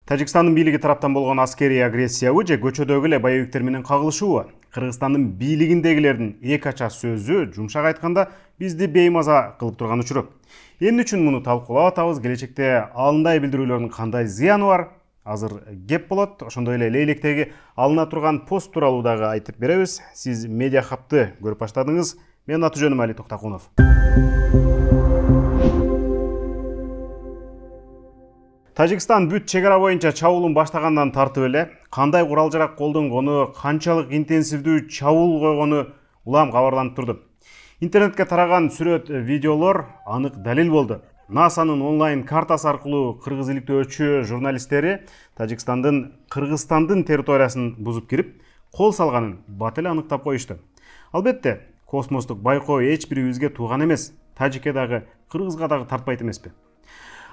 Тажикстандын бийлиги тараптан болгон аскерий агрессиябы же көчөдөгү эле боевиктер менен кагылышуубу? Кыргызстандын бийлигиндегилердин эки ача сөзү жумшак айтканда бизди беймаза кылып турган учуру. Эмне үчүн муну талкуулап атабыз? Келечекте алындай билдирүүлөрдүн кандай зыяны бар? Азыр кеп болот. Ошондой эле Лейлектеги алына турган пост тууралуу дагы айтып беребиз. Сиз Медиа Хабты көрүп баштадыңыз. Мен аты жөнүм Али Токтакунов. Тажикстан бүт чегара боюнча чабуулун баштагандан тартып эле кандай курал-жарак колдонгону, канчалык интенсивдүү чабуул койгону улам кабарланып турду. Интернетке тараган сүрөт, видеолор анык далил болду. НАСАнын онлайн картасы аркылуу кыргыз иликтөөчү журналисттери Кыргызстандын территориясын бузуп кирип, кол салганын бат эле аныктап коюшту. Албетте, космостук байкоо эч бирибизге тууган эмес. Тажикке дагы, кыргызга дагы тартпайт эмеспи?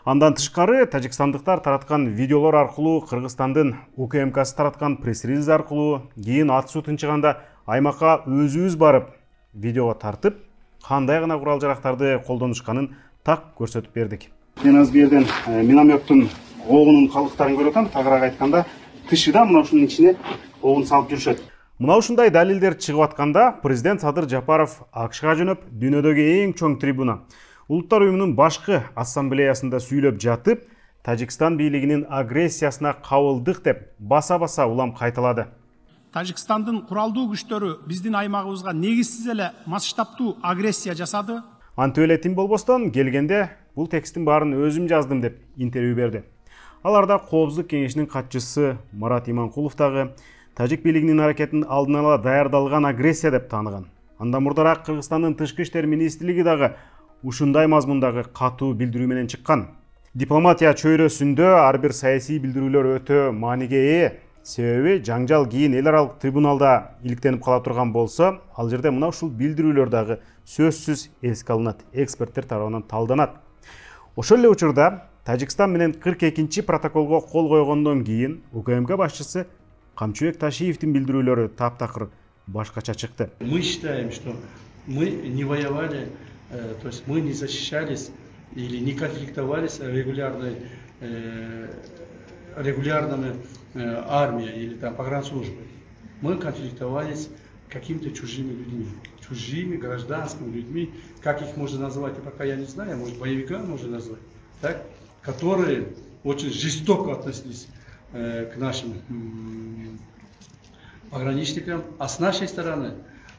Андан тышкары, тажикстандыктар тараткан видеолор аркылуу, Кыргызстандын УКМКсы тараткан пресс-релиз аркылуу, кийин ат суу тынчыганда аймакка өзүбүз барып, видеого тартып, кандай гана курал-жарактарды колдонушканын так көрсөтүп бердик. Мен азыр бу жерден минометтун огунун калдыктарын көрүп атам. Тагыраак айтканда, тышыда мына ушунун ичине огун салып жүрүшөт. Мына ушундай далилдер чыгып атканда, президент Садыр Жапаров АКШга жөнөп, дүйнөдөгү эң чоң трибуна Улуттар уюмунун башкы ассамблеясында сүйлөп жатып, Тажикстан бийлигинин агрессиясына кабылдык деп баса-баса улам кайталады. Тажикстандын куралдуу күчтөрү биздин аймагыбызга негизсиз эле масштабтуу агрессия жасады. Антип эле тим болбостон, келгенде бул текстин баарын өзүм жаздым деп интервью берди. Аларда Коопсуздук кеңешинин катчысы Марат Иманкулов дагы тажик бийлигинин аракетин алдын ала даярдалган агрессия деп тааныган. Андан мурдараак Кыргызстандын тышкы иштер министрлиги дагы ушундай мазмундагы катуу билдирүү менен чыккан. Дипломатия чөйрөсүндө ар бир саясий билдирүүлөр өтө мааниге ээ. Себеби жаңжал кийин эл аралык трибуналда иликтенип кала турган болсо, ал жерде мына ушул билдирүүлөр дагы сөзсүз эске алынат, эксперттер тарабынан талданат. Ошол эле учурда Тажикстан менен 42-чи протоколго кол койгондон кийин УКМК башчысы Камчыбек Ташиевдин билдирүүлөрү таптакыр башкача чыкты. Мы считаем, что мы не воевали, то есть мы не защищались или не конфликтовали с регулярными армией или там погранслужбой. Мы конфликтовали с какими-то чужими людьми, чужими гражданскими людьми, как их можно назвать, пока я не знаю, может боевика можно назвать, так? Которые очень жестоко относились к нашим пограничникам, а с нашей стороны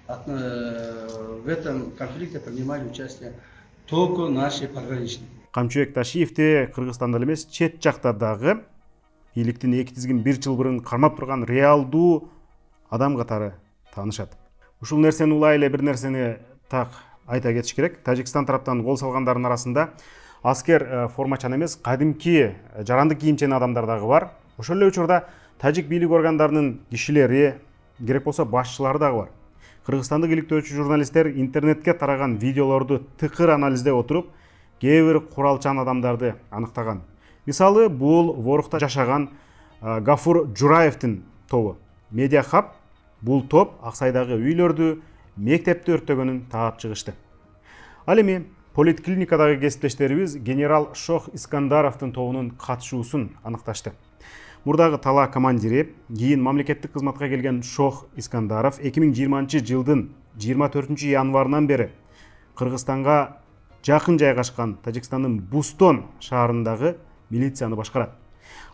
в этом конфликте принимали участие только наши пограничники. Камчыбек Ташиевди Кыргызстанда эмес, чет жакта дагы бийликтин эки тизгин бир жыл бұрын кармап турган реалдуу адам катары таанышат. Ушул нерсени улай эле бир нерсени так айта кетиш керек. Тажикстан тараптан кол салгандардын арасында аскер формачан эмес, кадимки жарандык кийимчен адамдар дагы бар. Ошол эле учурда тажик бийлик органдарынын кишилери, керек болсо башчылары дагы бар. Кыргызстандык иликтөөчү журналисттер интернетке тараган видеолорду тыкыр анализдеп отуруп, кээ бир куралчан адамдарды аныктаган. Мисалы, бул Ворукта жашаган Гафур Жураевдин тобу. Медиа Хаб бул топ Аксайдагы үйлөрдү, мектепти өрттөгөнүн таап чыгышты. Ал эми политклиникадагы кесиптештерибиз генерал Шох Искандаровдун тобунун катышуусун аныкташты. Мурдагы тала командири, кийин мамлекеттик кызматка келген Шох Искандаров 2020-жылдын 24 январынан бери Кыргызстанга жакын жайгашкан Тажикстандын Бустон шаарындагы милицияны башкарат.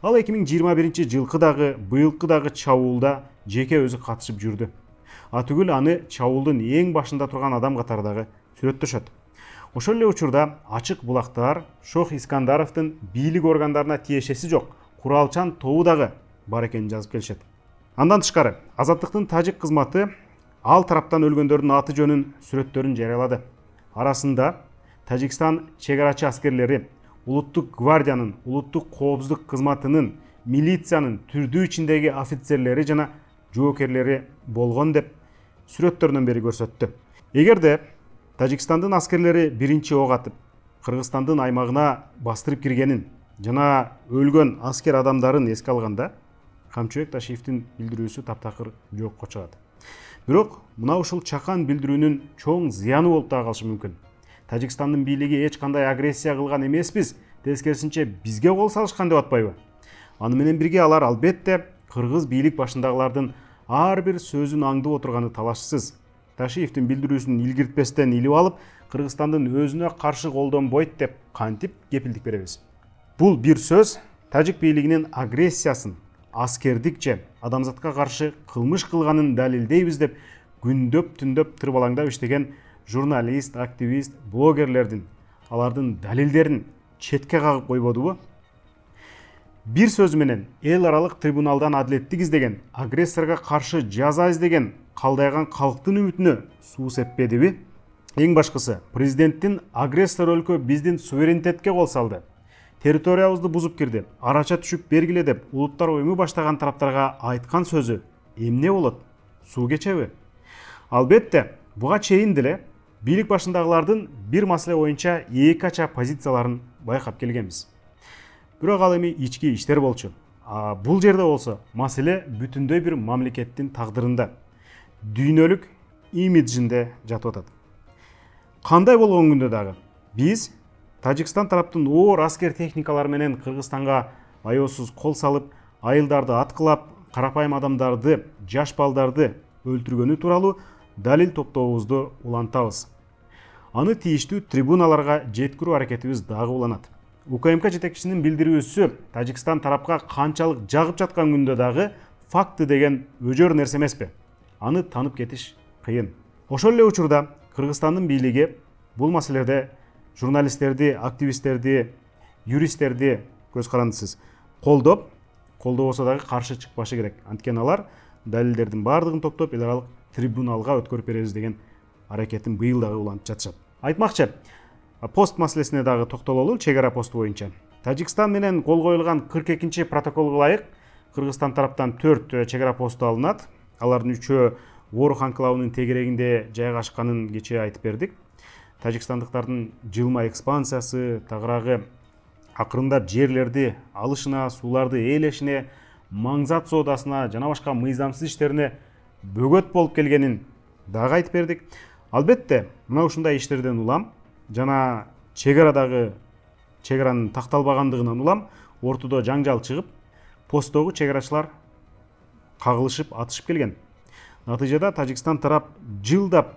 Ал 2021-жылкы дагы, быйылкы дагы чабуулда жеке өзү катышып жүрдү. Атүгүл аны чабуулдун эң башында турган адам катардагы сүрөттөшөт. Ошол эле учурда ачык булактар Шох Искандаровдун бийлик органдарына тиешеси жок куралчан тобу дагы бар экенин жазып келишет. Андан тышкары, Азаттыктын тажик кызматы ал тараптан өлгөндөрдүн аты жөнүн, сүрөттөрүн жарыялады. Арасында Тажикстан чегарачы аскерлери, Улуттук гвардиянын, улуттук коопсуздук кызматынын, милициянын түрдүү ичиндеги офицерлери жана жоокерлери болгон деп сүрөттөрүнөн бери көрсөттү. Эгерде Тажикстандын аскерлери биринчи ок атып, Кыргызстандын аймагына бастырып киргенин жана өлгөн аскер адамдарын эске алганда, Камчыбек Ташиевдин билдирүүсү таптакыр жокко чыгат. Бирок, мына ушул чакан билдирүүнүн чоң зыяны болуп да калышы мүмкүн. Тажикстандын бийлиги эч кандай агрессия кылган эмеспиз, тескерисинче бизге кол салышкан деп атпайбы? Аны менен бирге алар албетте кыргыз бийлик башындагылардын ар бир сөзүн аңдып отурганы талашсыз. Ташиевдин билдирүүсүн илгиртпестен илип алып, Кыргызстандын өзүнө каршы колдонбойт деп кантип кепилдик беребиз? Бул бир сөз тажик бийлигинин агрессиясын, аскердикче адамзатка каршы кылмыш кылганын далилдейбиз деп күндөп түндөп тырбалаңдап иштеген журналист, активист, блогерлердин алардын далилдерин четке кагып койбодубу? Бир сөз менен эл аралык трибуналдан адилеттик издеген, агрессорго каршы жаза издеген калдайган калктын үмүтүнө суу сеппедиби? Эң башкысы, президенттин агрессор өлкө биздин суверенитетке кол салды, территориябызды бузуп кирди, арача түшүп бергиле деп улуттар уюму баштаган тараптарга айткан сөзү эмне болот? Суу кечеби? Албетте, буга чейин деле бийлик башындагылардын бир маселе боюнча эки ача позицияларын байкап келгенбиз. Бирок ал эми ички иштер болчу. Бул жерде болсо маселе бүтүндөй бир мамлекеттин тагдырында, дүйнөлүк имиджинде жатып атат. Кандай болгон күндө дагы биз Тажикстан тараптын оор аскер техникалары менен Кыргызстанга аеосуз кол салып, айылдарды аткылап, карапайым адамдарды, жаш балдарды өлтүргөнү тууралуу далил топтобузду улантабыз. Аны тийиштүү трибуналарга жеткирүү аракетибиз дагы уланат. УКМК жетекчисинин билдирүүсү Тажикстан тарапка канчалык жагып жаткан күндө дагы факты деген өжөр нерсе эмеспи? Аны танып кетиш кыйын. Ошол эле учурда Кыргызстандын бийлиги бул маселеде журналисттерди, активисттерди, юристтерди көз карандысыз колдобосо дагы каршы чыкпашы керек. Анткени алар далилдердин баардыгын топтоп эл аралык трибуналга өткөрүп беребиз деген аракетин быйыл дагы улантып жатышат. Айтмакчы, пост маселесине дагы токтололу. Чек ара посту боюнча Тажикстан менен кол коюлган 42-чи протоколго ылайык Кыргызстан тараптан 4 чек ара посту алынат. Алардын 3-өө Ворух анклавынын тегерегинде жайгашканын кечээ айтып бердик. Тажикстандыктардын жылма экспансиясы, тагыраагы акырындап жерлерди алышына, сууларды ээлешине, маңзат соодасына жана башка мыйзамсыз иштерине бөгөт болуп келгенин дагы айтып бердик. Албетте, мына ушундай иштерден улам жана чек аранын такталбагандыгынан улам ортодо жаңжал чыгып, посттогу чек арачылар кагылышып, атышып келген. Натыйжада Тажикстан тарап жылдап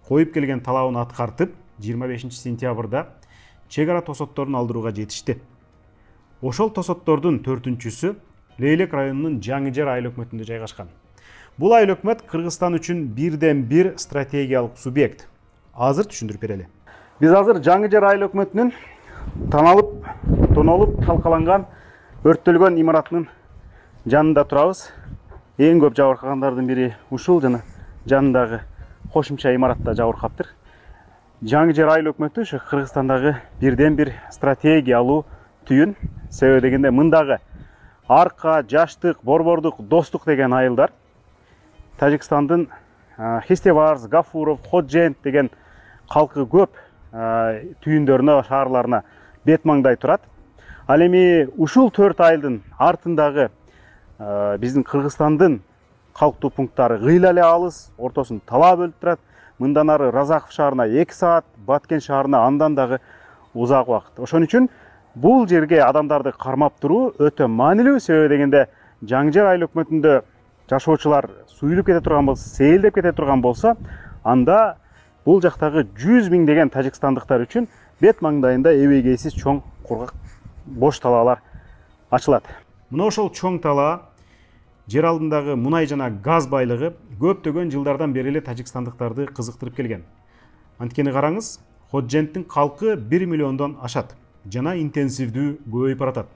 коюп келген талабын аткартып, 25 сентябрда чек ара тосотторун алдырууга жетишти. Ошол тосоттордун 4-сү Лейлек районунун Жаңы-Жер айыл өкмөтүндө жайгашкан. Бул айыл өкмөт Кыргызстан үчүн бирден бир стратегиялык субъект. Азыр түшүндүрүп берели. Биз азыр Жаңы-Жер айыл өкмөтүнүн тонолуп талкаланган өрттөлгөн имаратынын жанында турабыз. Эң көп жабыркагандардын бири ушул жана жанындагы кошумча имаратта жабыркаптыр. Жаңы-Жер айыл өкмөтү ушу Кыргызстандагы бирден бир стратегиялуу түйүн. Себеби дегенде мындагы Арка, Жаштык, Борбордук, Достук деген айылдар Тажикстандын Хистеварс, Гафуров, Ходжент деген калкы көп түйүндөрүнө, шаарларына бет маңдай турат. Ал эми ушул 4 айылдын артындагы биздин Кыргызстандын калктуу пункттары кыйла эле алыс, ортосун талаа бөлүп турат. Мындан ары Разаков шаарына 2 саат, Баткен шаарына андан дагы узак убакыт. Ошон үчүн бул жерге адамдарды кармап туруу өтө маанилүү. Себеби дегенде Жаңы-Жер айыл өкмөтүндө жашоочулар суюлуп кете турган болсо, сейилдеп кете турган болсо, анда бул жактагы 100 миңдеген тажикстандыктар үчүн бет маңдайында эбегейсиз чоң кургак бош талаалар ачылат. Мына ошол чоң талаа жер алдындагы мунай жана газ байлыгы көптөгөн жылдардан бери эле тажикстандыктарды кызыктырып келген. Анткени караңыз, Ходженттин калкы 1 миллиондон ашат жана интенсивдүү көбөйүп баратат.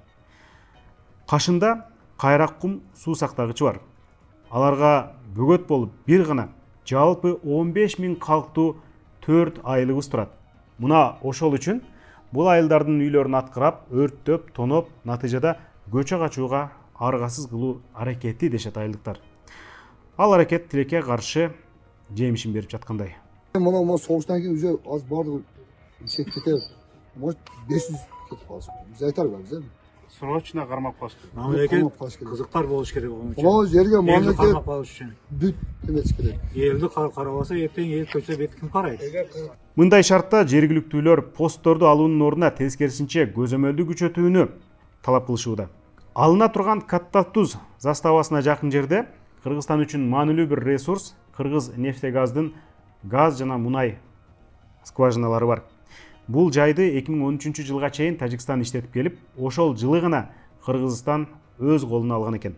Кашында кайрак кум суу сактагычы бар. Аларга бөгөт болуп бир гана жалпы 15 миң калктуу 4 айылыбыз турат. Мына ошол үчүн бул айылдардын үйлөрүн аткырап, өрттөп, тоноп, натыйжада көчө качууга аргасыз кылуу аракети дешет айылдыктар. Ал аракет тилекке каршы жемишин берип жаткандай. Мына согуштан кийин уже аз бардыгы ишет кетет. Может 500 кетип калышы. Биз айтарбыз биз. Срочно кармап калыш керек. Мамлекет кызыктар болуш керек болгон үчүн. Ошол жерге мамлекет кармап алыш үчүн. бүт эмес керек. Элди карабаса эртең эл көчө бет ким карайт? Мындай шартта жергиликтүүлөр постторду алуунун ордуна тескерисинче көзөмөлдү күчөтүүнү талап кылышууда. Алына турган Катта Туз заставасына жакын жерде Кыргызстан үчүн маанилүү бир ресурс Кыргыз нефтегаздын газ жана мунай скважиналары бар. Бул жайды 2013 жылга чейин Тажикстан иштетип келип, ошол жылы гана Кыргызстан өз колуна алган экен.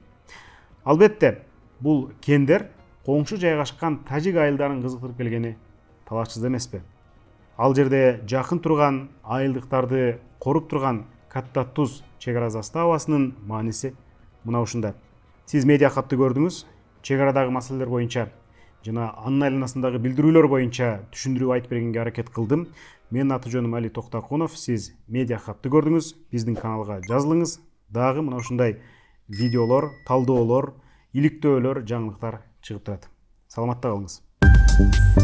Албетте, бул кендер коңшу жайгашкан тажик айылдарын кызыктырып келгени талашсыз эмеспи? Ал жерде жакын турган айылдыктарды коруп турган Катта Туз чек ара заставасынын мааниси мына ушунда. Сиз медиа катты көрдүңүз, чек арадагы маселелер боюнча жана анын айланасындагы билдирүүлөр боюнча түшүндүрүп айтып бергенге аракет кылдым. Менин аты жөнүм Али Токтакунов. Сиз медиа катты көрдүңүз. Биздин каналга жазылыңыз. Дагы мына ушундай видеолор, талдоолор, иликтөөлөр, жаңылыктар чыгып турат. Саламатта калыңыз.